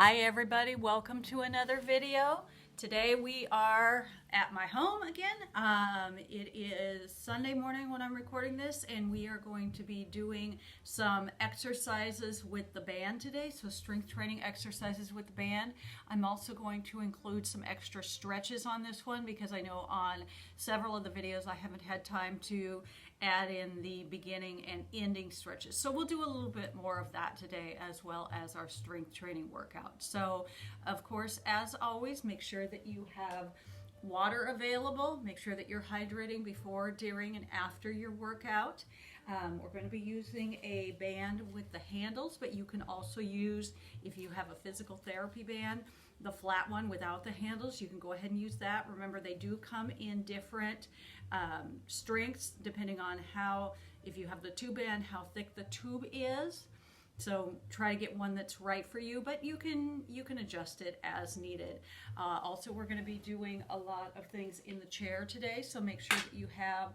Hi everybody, welcome to another video. Today we are at my home again. It is Sunday morning when I'm recording this, and we are going to be doing some exercises with the band today, so strength training exercises with the band. I'm also going to include some extra stretches on this one because I know on several of the videos I haven't had time to add in the beginning and ending stretches. So we'll do a little bit more of that today, as well as our strength training workout. So of course, as always, make sure that you have water available. Make sure that you're hydrating before, during, and after your workout. We're going to be using a band with the handles, but you can also use, if you have a physical therapy band, the flat one without the handles. You can go ahead and use that. Remember, they do come in different strengths depending on how, if you have the tube band, how thick the tube is. So try to get one that's right for you, but you can adjust it as needed. Also, we're going to be doing a lot of things in the chair today, so make sure that you have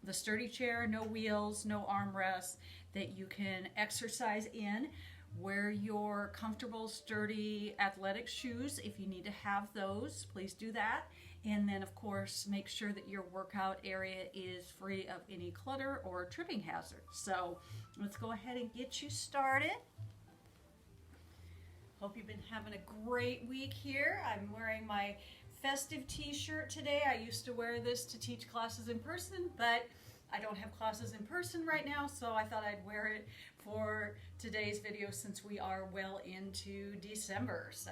the sturdy chair, no wheels, no armrests, that you can exercise in. Wear your comfortable, sturdy athletic shoes. If you need to have those, please do that. And then, of course, make sure that your workout area is free of any clutter or tripping hazards. So let's go ahead and get you started. Hope you've been having a great week here. I'm wearing my festive t-shirt today. I used to wear this to teach classes in person, but I don't have classes in person right now, so I thought I'd wear it for today's video since we are well into December. So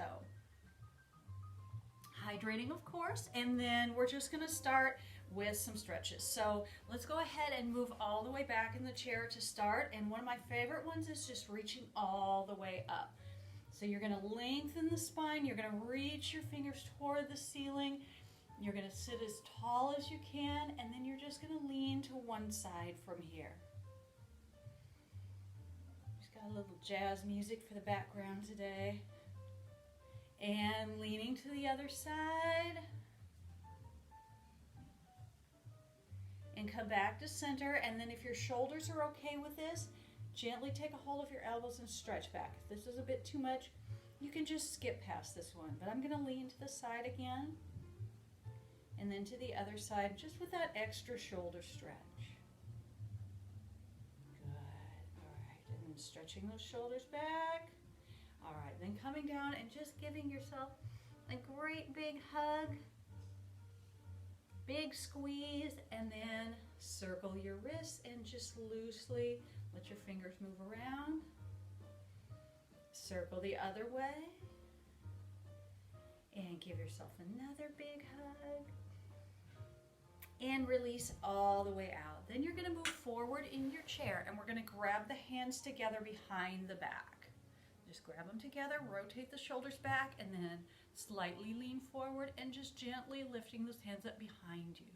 hydrating, of course, and then we're just going to start with some stretches. So let's go ahead and move all the way back in the chair to start. And one of my favorite ones is just reaching all the way up. So you're going to lengthen the spine, you're going to reach your fingers toward the ceiling, you're going to sit as tall as you can, and then you're just going to lean to one side from here. Just got a little jazz music for the background today. And leaning to the other side. And come back to center. And then if your shoulders are okay with this, gently take a hold of your elbows and stretch back. If this is a bit too much, you can just skip past this one. But I'm going to lean to the side again. And then to the other side, just with that extra shoulder stretch. Good. All right. And then stretching those shoulders back. All right, then coming down and just giving yourself a great big hug, big squeeze, and then circle your wrists and just loosely let your fingers move around. Circle the other way and give yourself another big hug and release all the way out. Then you're going to move forward in your chair and we're going to grab the hands together behind the back. Just grab them together, rotate the shoulders back, and then slightly lean forward and just gently lifting those hands up behind you.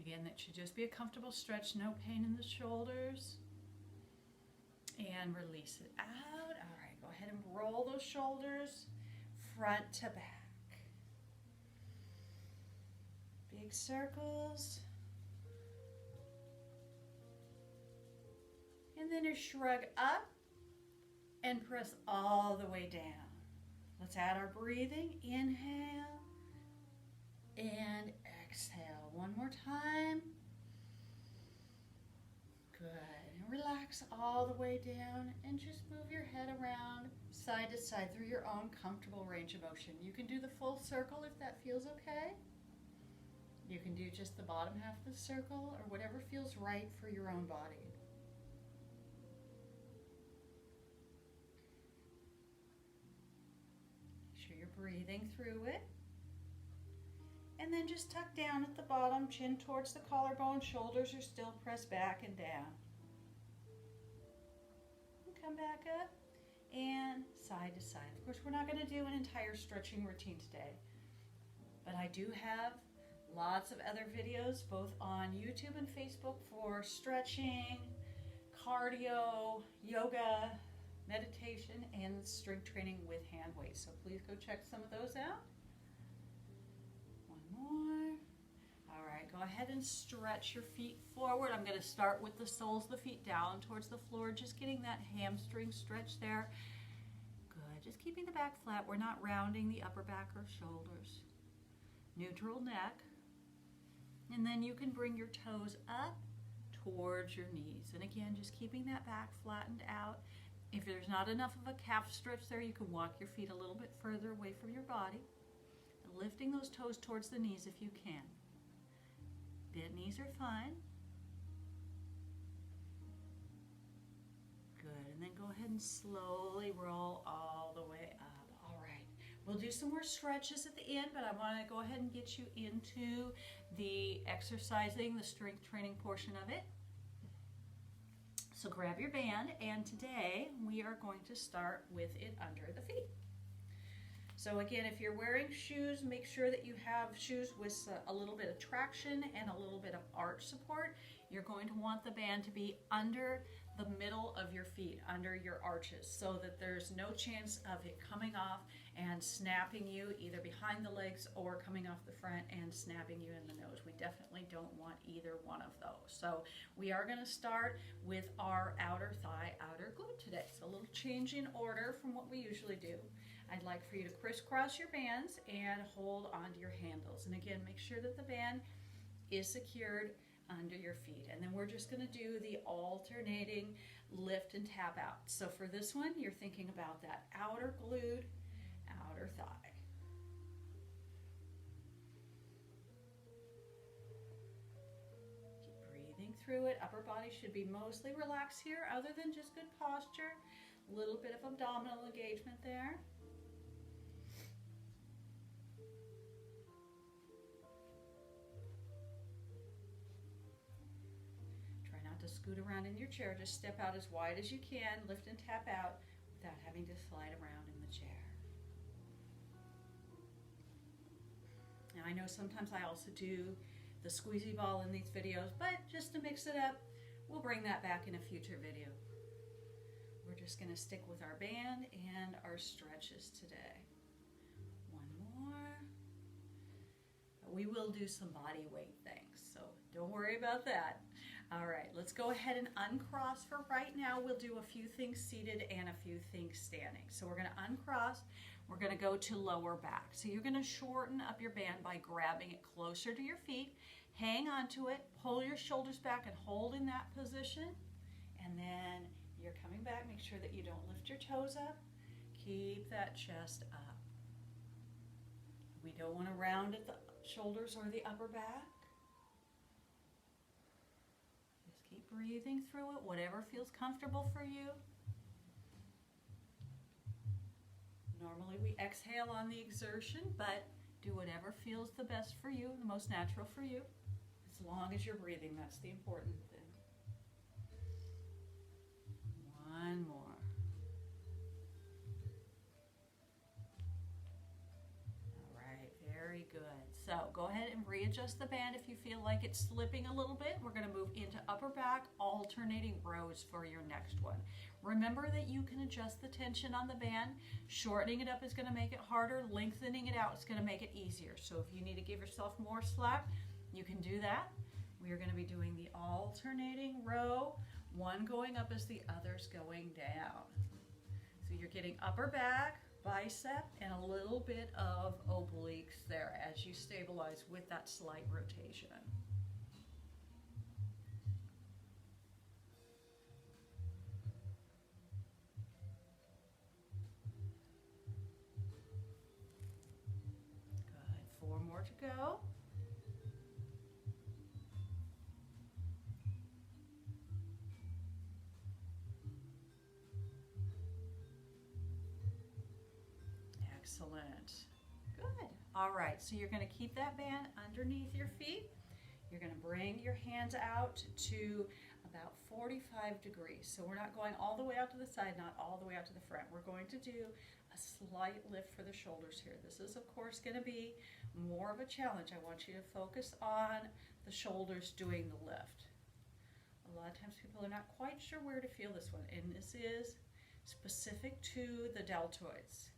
Again, that should just be a comfortable stretch, no pain in the shoulders. And release it out. All right, go ahead and roll those shoulders front to back. Big circles. And then you shrug up and press all the way down. Let's add our breathing. Inhale and exhale. One more time. Good. And relax all the way down and just move your head around side to side through your own comfortable range of motion. You can do the full circle if that feels okay. You can do just the bottom half of the circle or whatever feels right for your own body. Breathing through it. And then just tuck down at the bottom, chin towards the collarbone, shoulders are still pressed back and down. And come back up and side to side. Of course, we're not going to do an entire stretching routine today, but I do have lots of other videos both on YouTube and Facebook for stretching, cardio, yoga, meditation, and strength training with hand weights. So please go check some of those out. One more. All right, go ahead and stretch your feet forward. I'm going to start with the soles of the feet down towards the floor, just getting that hamstring stretch there. Good. just keeping the back flat. We're not rounding the upper back or shoulders. Neutral neck. And then you can bring your toes up towards your knees. And again, just keeping that back flattened out. If there's not enough of a calf stretch there, you can walk your feet a little bit further away from your body. And lifting those toes towards the knees if you can. Bent knees are fine. Good, and then go ahead and slowly roll all the way up. All right, we'll do some more stretches at the end, but I want to go ahead and get you into the exercising, the strength training portion of it. So grab your band, and today we are going to start with it under the feet. So again, if you're wearing shoes, make sure that you have shoes with a little bit of traction and a little bit of arch support. You're going to want the band to be under the middle of your feet, under your arches, so that there's no chance of it coming off and snapping you either behind the legs or coming off the front and snapping you in the nose. We definitely don't want either one of those. So we are going to start with our outer thigh, outer glute today. So a little change in order from what we usually do. I'd like for you to crisscross your bands and hold onto your handles. And again, make sure that the band is secured under your feet. And then we're just going to do the alternating lift and tap out. So for this one, you're thinking about that outer glute, outer thigh. Keep breathing through it. Upper body should be mostly relaxed here, other than just good posture. A little bit of abdominal engagement there. Scoot around in your chair. Just step out as wide as you can, lift and tap out without having to slide around in the chair. Now I know sometimes I also do the squeezy ball in these videos, but just to mix it up, we'll bring that back in a future video. We're just going to stick with our band and our stretches today. One more. We will do some body weight things, so don't worry about that. All right, let's go ahead and uncross for right now. We'll do a few things seated and a few things standing. So we're going to uncross. We're going to go to lower back. So you're going to shorten up your band by grabbing it closer to your feet. Hang onto it, pull your shoulders back and hold in that position. And then you're coming back. Make sure that you don't lift your toes up. Keep that chest up. We don't want to round at the shoulders or the upper back. Keep breathing through it, whatever feels comfortable for you. Normally we exhale on the exertion, but do whatever feels the best for you, the most natural for you. As long as you're breathing, that's the important thing. One more. All right, very good. So go ahead and readjust the band if you feel like it's slipping a little bit. We're going to move into upper back, alternating rows for your next one. Remember that you can adjust the tension on the band. Shortening it up is going to make it harder. Lengthening it out is going to make it easier. So if you need to give yourself more slack, you can do that. We are going to be doing the alternating row, one going up as the other's going down. So you're getting upper back, bicep, and a little bit of obliques there as you stabilize with that slight rotation. Good. 4 more to go. Excellent. Good. All right, so you're going to keep that band underneath your feet. You're going to bring your hands out to about 45 degrees. So we're not going all the way out to the side, not all the way out to the front. We're going to do a slight lift for the shoulders here. This is, of course, going to be more of a challenge. I want you to focus on the shoulders doing the lift. A lot of times people are not quite sure where to feel this one, and this is specific to the deltoids.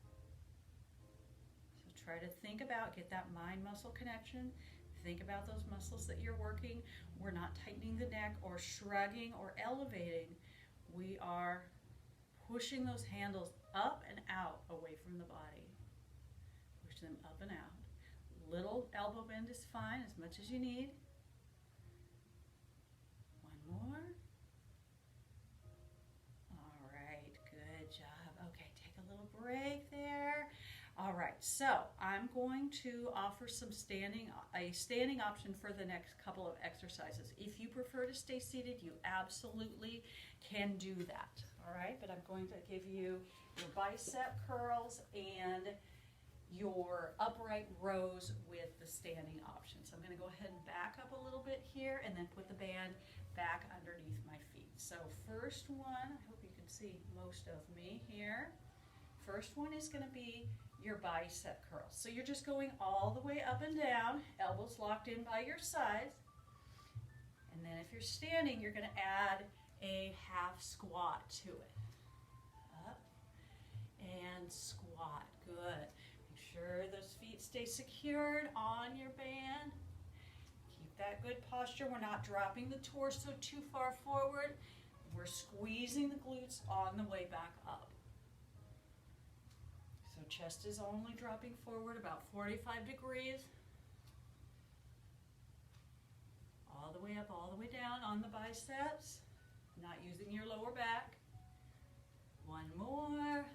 Try to think about, get that mind-muscle connection. Think about those muscles that you're working. We're not tightening the neck or shrugging or elevating. We are pushing those handles up and out away from the body. Push them up and out. Little elbow bend is fine, as much as you need. One more. All right, good job. Okay, take a little break there. All right, so I'm going to offer a standing option for the next couple of exercises. If you prefer to stay seated, you absolutely can do that. All right, but I'm going to give you your bicep curls and your upright rows with the standing option. So I'm going to go ahead and back up a little bit here and then put the band back underneath my feet. So first one, I hope you can see most of me here. First one is going to be your bicep curls. So you're just going all the way up and down, elbows locked in by your sides. And then if you're standing, you're going to add a half squat to it. Up and squat. Good. Make sure those feet stay secured on your band. Keep that good posture. We're not dropping the torso too far forward. We're squeezing the glutes on the way back up. So chest is only dropping forward about 45 degrees. All the way up, all the way down on the biceps. Not using your lower back. One more.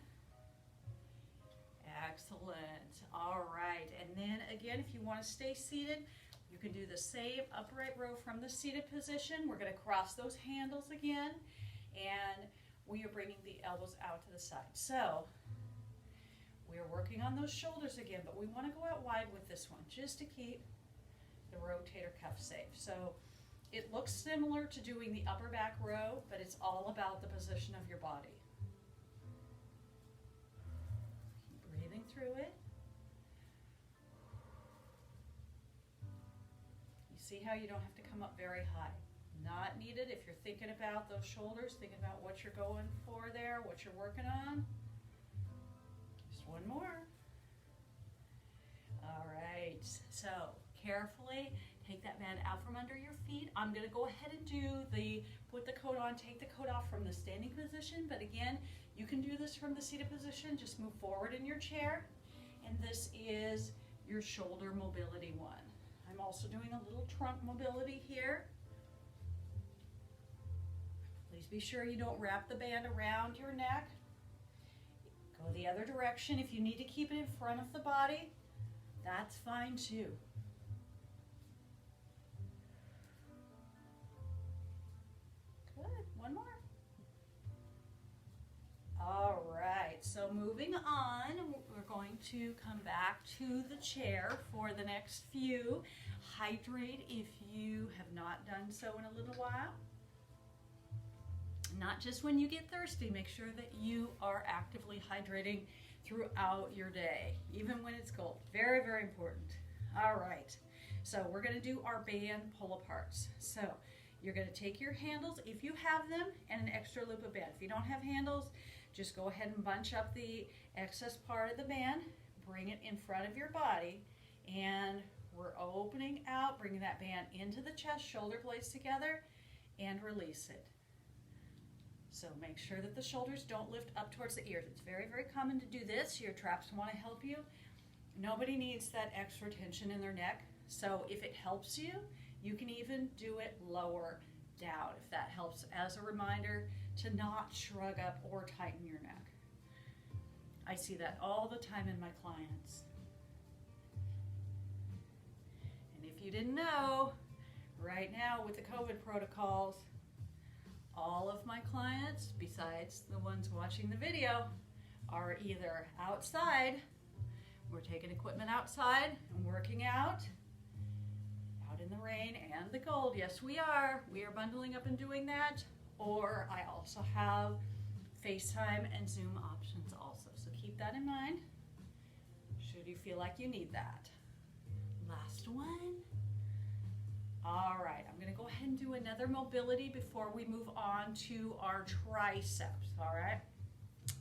Excellent. All right. And then again, if you want to stay seated, you can do the same upright row from the seated position. We're going to cross those handles again. And we are bringing the elbows out to the side. So we're working on those shoulders again, but we want to go out wide with this one just to keep the rotator cuff safe. So it looks similar to doing the upper back row, but it's all about the position of your body. Keep breathing through it. You see how you don't have to come up very high. Not needed if you're thinking about those shoulders, thinking about what you're going for there, what you're working on. Just one more. All right, so carefully take that band out from under your feet. I'm going to go ahead and put the coat on, take the coat off from the standing position, but again, you can do this from the seated position. Just move forward in your chair, and this is your shoulder mobility one. I'm also doing a little trunk mobility here. Please be sure you don't wrap the band around your neck. Go the other direction. If you need to keep it in front of the body, that's fine too. Good. One more. All right. So moving on, we're going to come back to the chair for the next few. Hydrate if you have not done so in a little while. Not just when you get thirsty, make sure that you are actively hydrating throughout your day, even when it's cold. Very, very important. All right, so we're going to do our band pull aparts. So you're going to take your handles, if you have them, and an extra loop of band. If you don't have handles, just go ahead and bunch up the excess part of the band, bring it in front of your body, and we're opening out, bringing that band into the chest, shoulder blades together, and release it. So make sure that the shoulders don't lift up towards the ears. It's very, very common to do this. Your traps want to help you. Nobody needs that extra tension in their neck. So if it helps you, you can even do it lower down if that helps, as a reminder to not shrug up or tighten your neck. I see that all the time in my clients. And if you didn't know, right now with the COVID protocols, all of my clients, besides the ones watching the video, are either outside, we're taking equipment outside and working out in the rain and the cold. Yes, we are bundling up and doing that. Or I also have FaceTime and Zoom options also. So keep that in mind, should you feel like you need that. Last one. All right, I'm going to go ahead and do another mobility before we move on to our triceps, all right?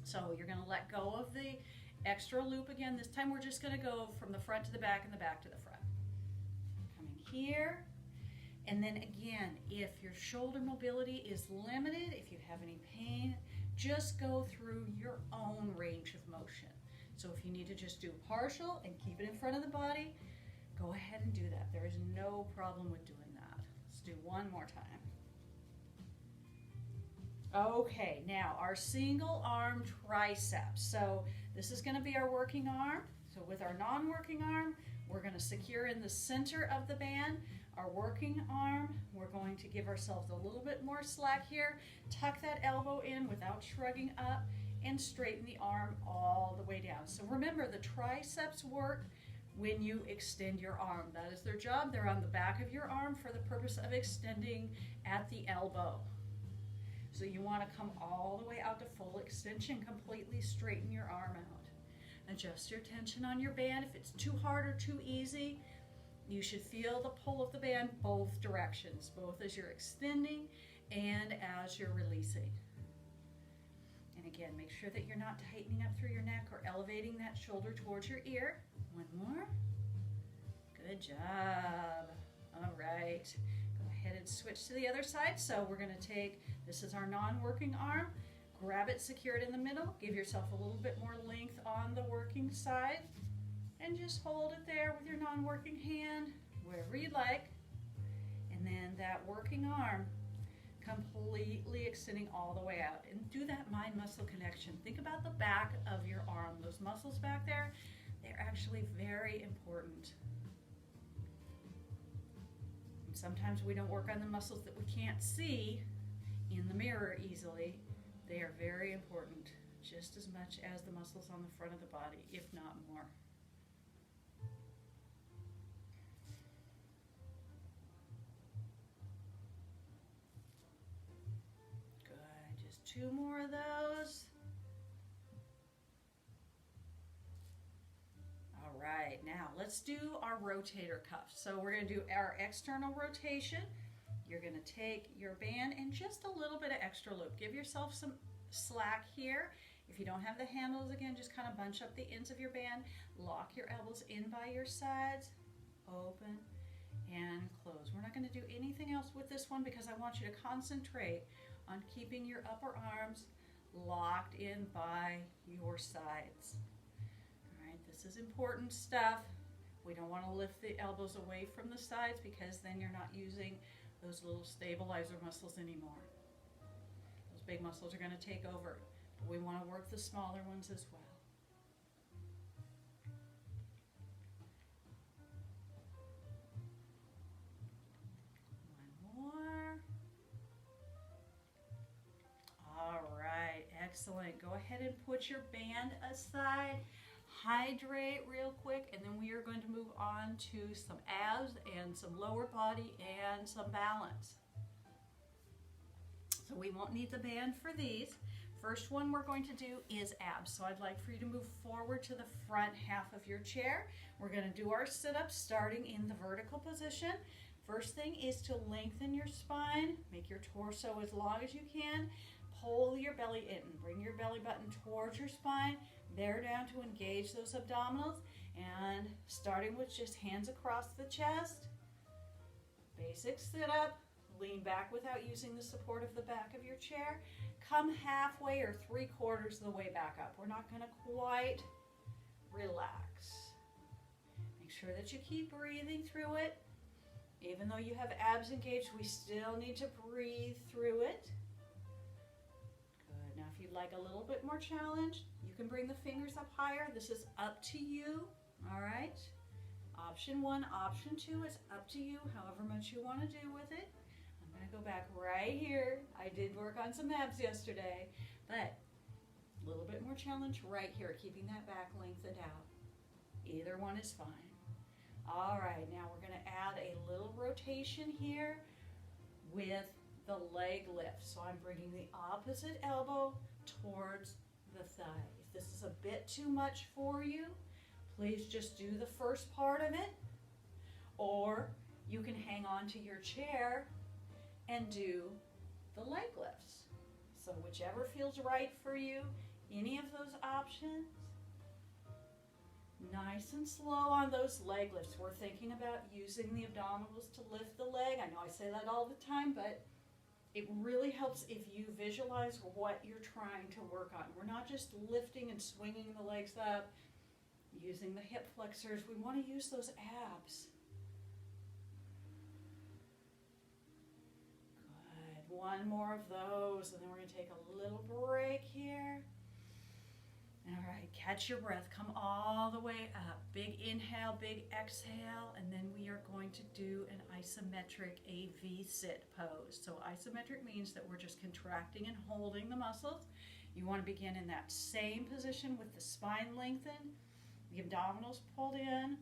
So you're going to let go of the extra loop again. This time we're just going to go from the front to the back and the back to the front. Coming here, and then again, if your shoulder mobility is limited, if you have any pain, just go through your own range of motion. So if you need to just do partial and keep it in front of the body, go ahead and do that. There is no problem with doing that. Let's do one more time. Okay, now our single arm triceps. So this is going to be our working arm. So with our non-working arm, we're going to secure in the center of the band. Our working arm, we're going to give ourselves a little bit more slack here. Tuck that elbow in without shrugging up and straighten the arm all the way down. So remember, the triceps work when you extend your arm. That is their job. They're on the back of your arm for the purpose of extending at the elbow. So you want to come all the way out to full extension, completely straighten your arm out. Adjust your tension on your band. If it's too hard or too easy, you should feel the pull of the band both directions, both as you're extending and as you're releasing. And again, make sure that you're not tightening up through your neck or elevating that shoulder towards your ear. One more. Good job. All right. Go ahead and switch to the other side. So we're going to take, this is our non-working arm. Grab it, secure it in the middle. Give yourself a little bit more length on the working side. And just hold it there with your non-working hand, wherever you like. And then that working arm, completely extending all the way out. And do that mind-muscle connection. Think about the back of your arm. Those muscles back there, they're actually very important. And sometimes we don't work on the muscles that we can't see in the mirror easily. They are very important, just as much as the muscles on the front of the body, if not more. Good, just two more of those. All right, now let's do our rotator cuff. So we're going to do our external rotation. You're going to take your band and just a little bit of extra loop. Give yourself some slack here. If you don't have the handles, again, just kind of bunch up the ends of your band. Lock your elbows in by your sides. Open and close. We're not going to do anything else with this one because I want you to concentrate on keeping your upper arms locked in by your sides. All right, this is important stuff. We don't want to lift the elbows away from the sides because then you're not using those little stabilizer muscles anymore. Those big muscles are going to take over. But we want to work the smaller ones as well. One more. All right, excellent. Go ahead and put your band aside. Hydrate real quick, and then we are going to move on to some abs and some lower body and some balance. So we won't need the band for these. First one we're going to do is abs. So I'd like for you to move forward to the front half of your chair. We're going to do our sit-ups starting in the vertical position. First thing is to lengthen your spine. Make your torso as long as you can. Pull your belly in. Bring your belly button towards your spine. Bear down to engage those abdominals, and starting with just hands across the chest. Basic sit-up. Lean back without using the support of the back of your chair. Come halfway or 3/4 of the way back up. We're not going to quite relax. Make sure that you keep breathing through it. Even though you have abs engaged, we still need to breathe through it. Good. Now if you'd like a little bit more challenge, you can bring the fingers up higher. This is up to you. All right. Option 1, option 2 is up to you, however much you want to do with it. I'm going to go back right here. I did work on some abs yesterday, but a little bit more challenge right here, keeping that back lengthened out. Either one is fine. All right, now we're going to add a little rotation here with the leg lift. So I'm bringing the opposite elbow towards the thigh. If this is a bit too much for you, please just do the first part of it, or you can hang on to your chair and do the leg lifts. So whichever feels right for you, any of those options. Nice and slow on those leg lifts. We're thinking about using the abdominals to lift the leg. I know I say that all the time, but It really helps if you visualize what you're trying to work on. We're not just lifting and swinging the legs up, using the hip flexors. We want to use those abs. Good. One more of those, and then we're going to take a little break here. All right, catch your breath. Come all the way up. Big inhale, big exhale, and then we are going to do an isometric AV sit pose. So isometric means that we're just contracting and holding the muscles. You want to begin in that same position with the spine lengthened, the abdominals pulled in,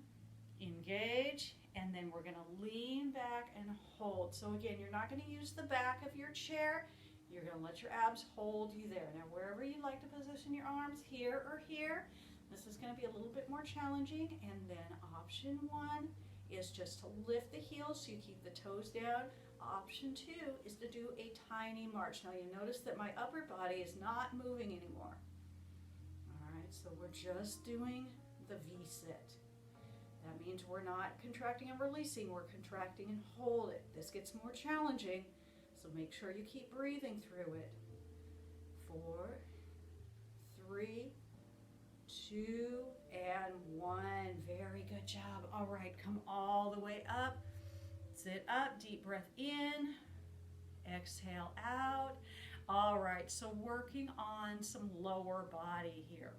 engage, and then we're going to lean back and hold. So again, you're not going to use the back of your chair. You're going to let your abs hold you there. Now, wherever you like to position your arms, here or here, this is going to be a little bit more challenging. And then option 1 is just to lift the heels so you keep the toes down. Option 2 is to do a tiny march. Now, you notice that my upper body is not moving anymore. All right, so we're just doing the V-sit. That means we're not contracting and releasing. We're contracting and hold it. This gets more challenging. So make sure you keep breathing through it. 4, 3, 2, and 1. Very good job. All right, come all the way up. Sit up, deep breath in. Exhale out. All right, so working on some lower body here.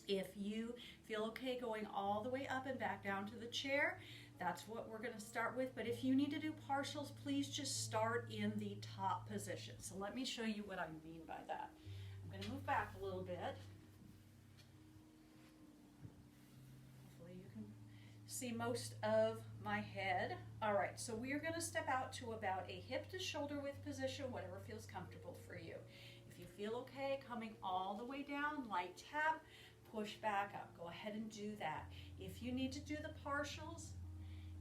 If you feel okay going all the way up and back down to the chair, that's what we're going to start with. But if you need to do partials, please just start in the top position. So let me show you what I mean by that. I'm going to move back a little bit. Hopefully you can see most of my head. All right, so we are going to step out to about a hip to shoulder width position, whatever feels comfortable for you. If you feel okay coming all the way down, light tap, push back up. Go ahead and do that. If you need to do the partials,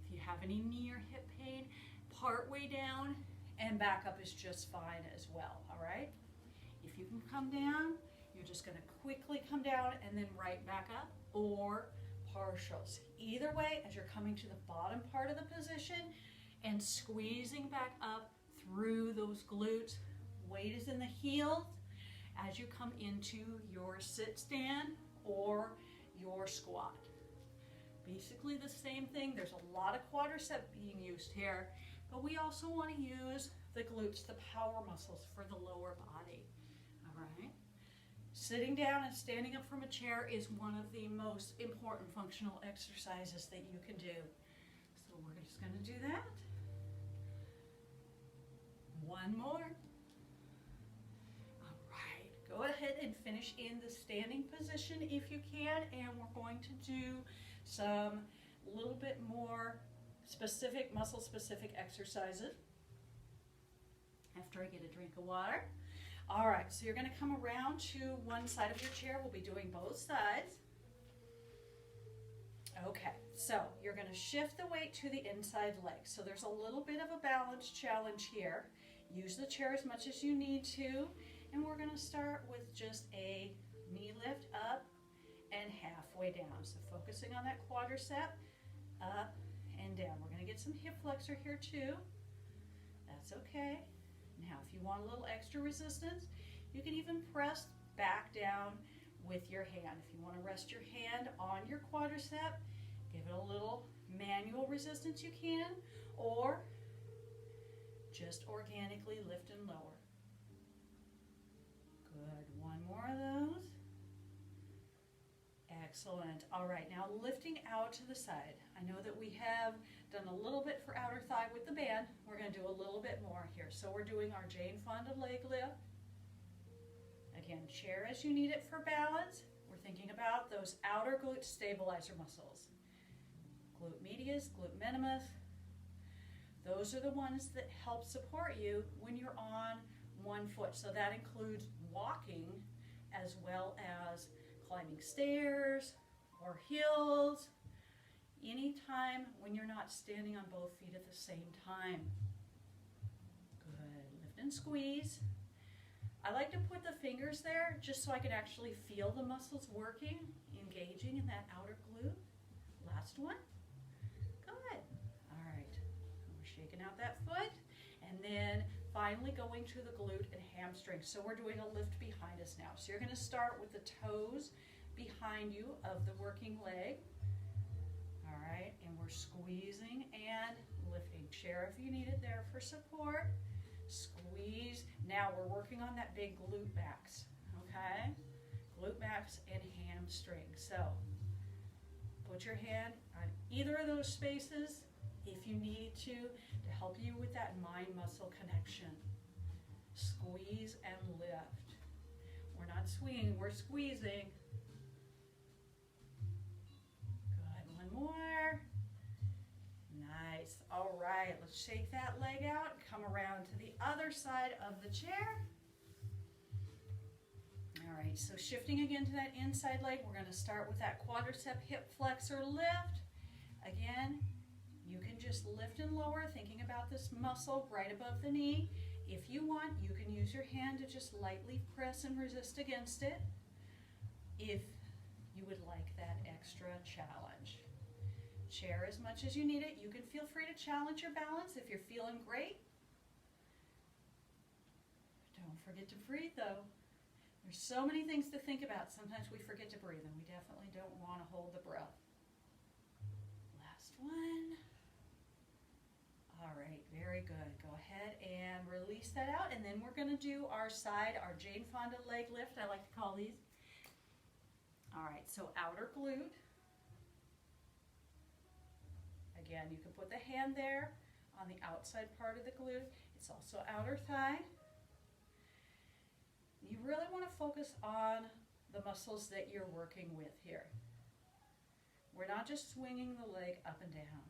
if you have any knee or hip pain, part way down and back up is just fine as well, all right? If you can come down, you're just gonna quickly come down and then right back up, or partials. Either way, as you're coming to the bottom part of the position and squeezing back up through those glutes, weight is in the heels as you come into your sit stand or your squat. Basically the same thing. There's a lot of quadricep being used here, but we also want to use the glutes, the power muscles for the lower body. All right. Sitting down and standing up from a chair is one of the most important functional exercises that you can do. So we're just going to do that. One more. Go ahead and finish in the standing position if you can, and we're going to do some little bit more specific, muscle specific exercises after I get a drink of water. All right, so you're going to come around to one side of your chair. We'll be doing both sides. Okay, so you're going to shift the weight to the inside leg. So there's a little bit of a balance challenge here. Use the chair as much as you need to. And we're going to start with just a knee lift up and halfway down. So focusing on that quadricep, up and down. We're going to get some hip flexor here too. That's okay. Now, if you want a little extra resistance, you can even press back down with your hand. If you want to rest your hand on your quadricep, give it a little manual resistance you can, or just organically lift and lower. Good. One more of those. Excellent. All right, now lifting out to the side. I know that we have done a little bit for outer thigh with the band. We're going to do a little bit more here. So we're doing our Jane Fonda leg lift. Again, chair as you need it for balance. We're thinking about those outer glute stabilizer muscles. Glute medius, glute minimus. Those are the ones that help support you when you're on one foot. So that includes walking as well as climbing stairs or hills, anytime when you're not standing on both feet at the same time. Good. Lift and squeeze. I like to put the fingers there just so I can actually feel the muscles working, engaging in that outer glute. Last one. Good. All right. We're shaking out that foot. And then finally going to the glute and hamstring. So we're doing a lift behind us now. So you're going to start with the toes behind you of the working leg. All right, and we're squeezing and lifting. Chair if you need it there for support. Squeeze. Now we're working on that big glute max, okay? Glute max and hamstring. So put your hand on either of those spaces if you need to help you with that mind-muscle connection. Squeeze and lift. We're not swinging, we're squeezing. Good, one more. Nice. All right, let's shake that leg out. Come around to the other side of the chair. All right, so shifting again to that inside leg, we're going to start with that quadricep hip flexor lift. Again, you can just lift and lower, thinking about this muscle right above the knee. If you want, you can use your hand to just lightly press and resist against it if you would like that extra challenge. Chair as much as you need it. You can feel free to challenge your balance if you're feeling great. Don't forget to breathe though. There's so many things to think about. Sometimes we forget to breathe and we definitely don't want to hold the breath. Last one. All right, very good. Go ahead and release that out, and then we're going to do our side, our Jane Fonda leg lift, I like to call these. All right, so outer glute. Again, you can put the hand there on the outside part of the glute. It's also outer thigh. You really want to focus on the muscles that you're working with here. We're not just swinging the leg up and down.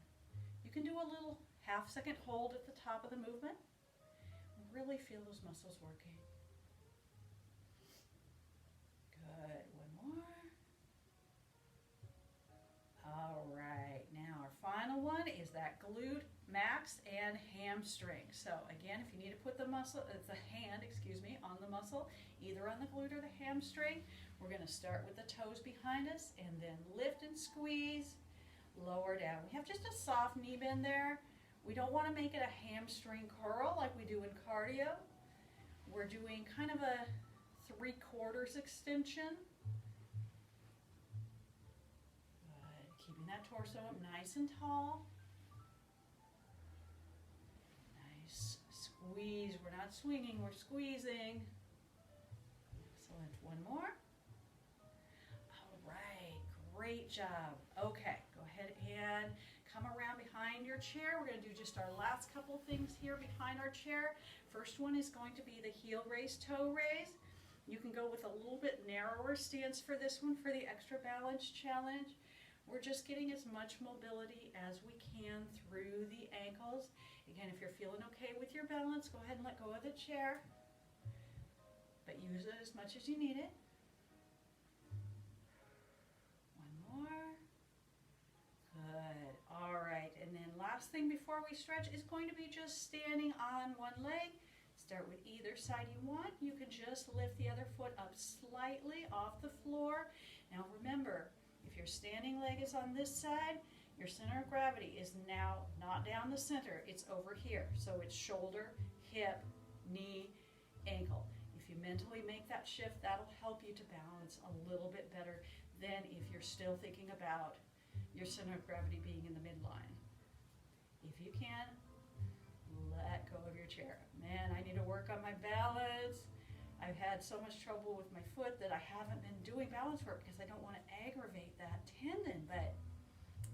You can do a little half-second hold at the top of the movement. Really feel those muscles working. Good. One more. All right. Now our final one is that glute max and hamstring. So again, if you need to put the hand, on the muscle, either on the glute or the hamstring, we're going to start with the toes behind us and then lift and squeeze, lower down. We have just a soft knee bend there. We don't want to make it a hamstring curl like we do in cardio. We're doing kind of a 3/4 extension. Good. Keeping that torso up nice and tall. Nice. Squeeze. We're not swinging, we're squeezing. Excellent. One more. All right. Great job. Okay. Go ahead and come around behind your chair. We're going to do just our last couple things here behind our chair. First one is going to be the heel raise, toe raise. You can go with a little bit narrower stance for this one for the extra balance challenge. We're just getting as much mobility as we can through the ankles. Again, if you're feeling okay with your balance, go ahead and let go of the chair, but use it as much as you need it. One more. Good. All right, and then last thing before we stretch is going to be just standing on one leg. Start with either side you want. You can just lift the other foot up slightly off the floor. Now remember, if your standing leg is on this side, your center of gravity is now not down the center, it's over here. So it's shoulder, hip, knee, ankle. If you mentally make that shift, that'll help you to balance a little bit better than if you're still thinking about your center of gravity being in the midline. If you can, let go of your chair. Man, I need to work on my balance. I've had so much trouble with my foot that I haven't been doing balance work because I don't want to aggravate that tendon, but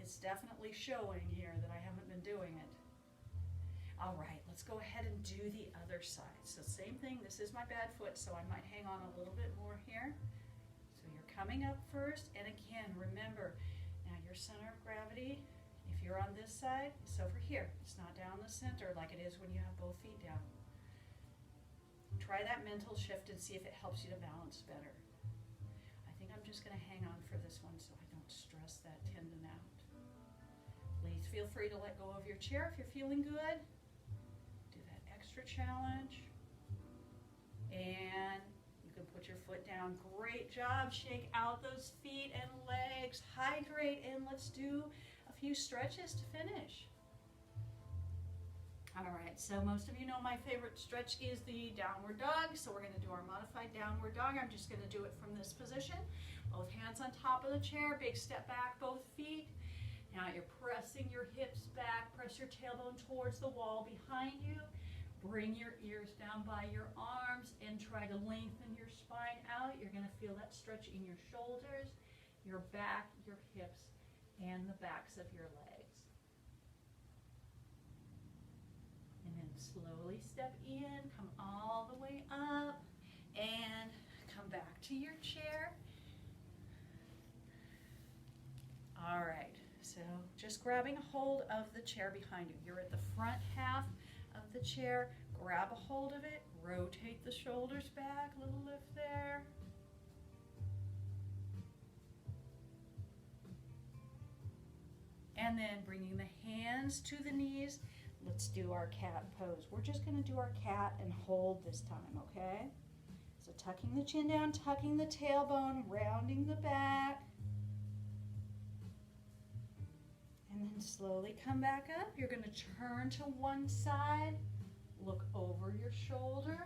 it's definitely showing here that I haven't been doing it. All right, let's go ahead and do the other side. So same thing, this is my bad foot, so I might hang on a little bit more here. So you're coming up first, and again, remember, now your center of gravity, if you're on this side, it's over here. It's not down the center like it is when you have both feet down. Try that mental shift and see if it helps you to balance better. I think I'm just going to hang on for this one so I don't stress that tendon out. Please feel free to let go of your chair if you're feeling good. Do that extra challenge. And you can put your foot down. Great job. Shake out those feet and legs. Hydrate, and let's do a few stretches to finish. All right, so most of you know my favorite stretch is the downward dog. So we're gonna do our modified downward dog. I'm just gonna do it from this position. Both hands on top of the chair, big step back, both feet. Now you're pressing your hips back, press your tailbone towards the wall behind you. Bring your ears down by your arms and try to lengthen your spine out. You're gonna feel that stretch in your shoulders, your back, your hips, and the backs of your legs. And then slowly step in, come all the way up, and come back to your chair. All right, so just grabbing a hold of the chair behind you. You're at the front half of the chair. Grab a hold of it, rotate the shoulders back, little lift there. And then bringing the hands to the knees. Let's do our cat pose. We're just going to do our cat and hold this time, okay? So tucking the chin down, tucking the tailbone, rounding the back. And then slowly come back up. You're going to turn to one side, look over your shoulder.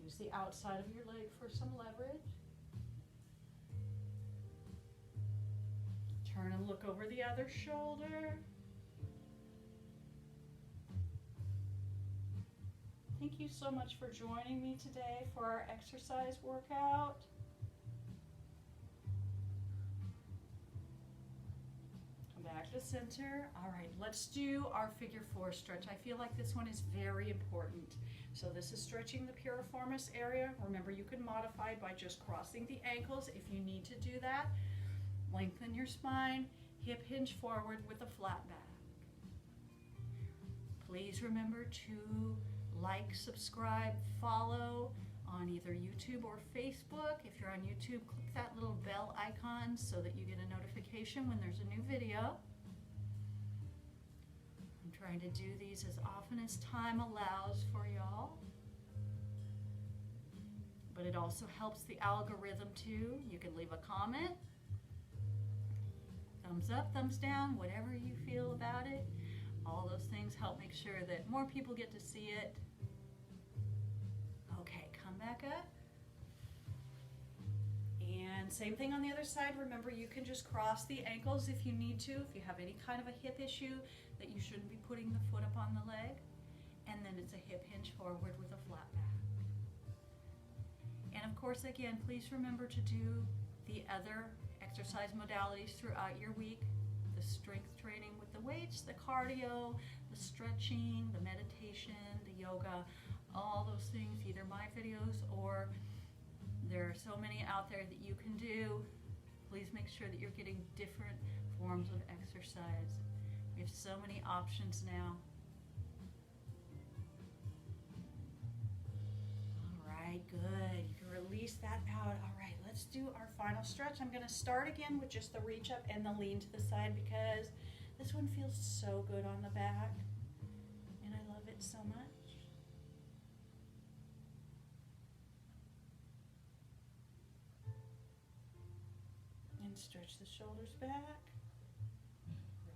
Use the outside of your leg for some leverage. Turn and look over the other shoulder. Thank you so much for joining me today for our exercise workout. Come back to center. All right, let's do our figure four stretch. I feel like this one is very important. So this is stretching the piriformis area. Remember, you can modify by just crossing the ankles if you need to do that. Lengthen your spine, hip hinge forward with a flat back. Please remember to like, subscribe, follow on either YouTube or Facebook. If you're on YouTube, click that little bell icon so that you get a notification when there's a new video. I'm trying to do these as often as time allows for y'all. But it also helps the algorithm too. You can leave a comment. Thumbs up, thumbs down, whatever you feel about it. All those things help make sure that more people get to see it. Okay, come back up. And same thing on the other side. Remember, you can just cross the ankles if you need to, if you have any kind of a hip issue that you shouldn't be putting the foot up on the leg. And then it's a hip hinge forward with a flat back. And of course, again, please remember to do the other exercise modalities throughout your week. The strength training with the weights, the cardio, the stretching, the meditation, the yoga, all those things, either my videos or there are so many out there that you can do. Please make sure that you're getting different forms of exercise. We have so many options now. All right, good. You can release that out. All right, let's do our final stretch. I'm going to start again with just the reach up and the lean to the side because this one feels so good on the back and I love it so much. And stretch the shoulders back,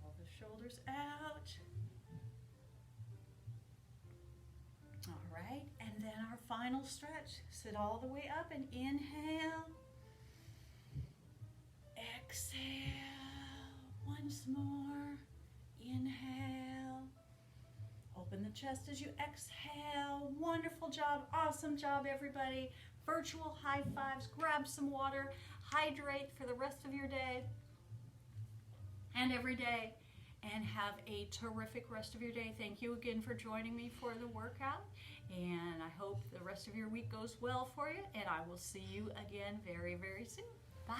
roll the shoulders out. All right, and then our final stretch. Sit all the way up and inhale. Exhale. Once more. Inhale. Open the chest as you exhale. Wonderful job. Awesome job, everybody. Virtual high fives. Grab some water. Hydrate for the rest of your day and every day. And have a terrific rest of your day. Thank you again for joining me for the workout. And I hope the rest of your week goes well for you. And I will see you again very, very soon. Bye.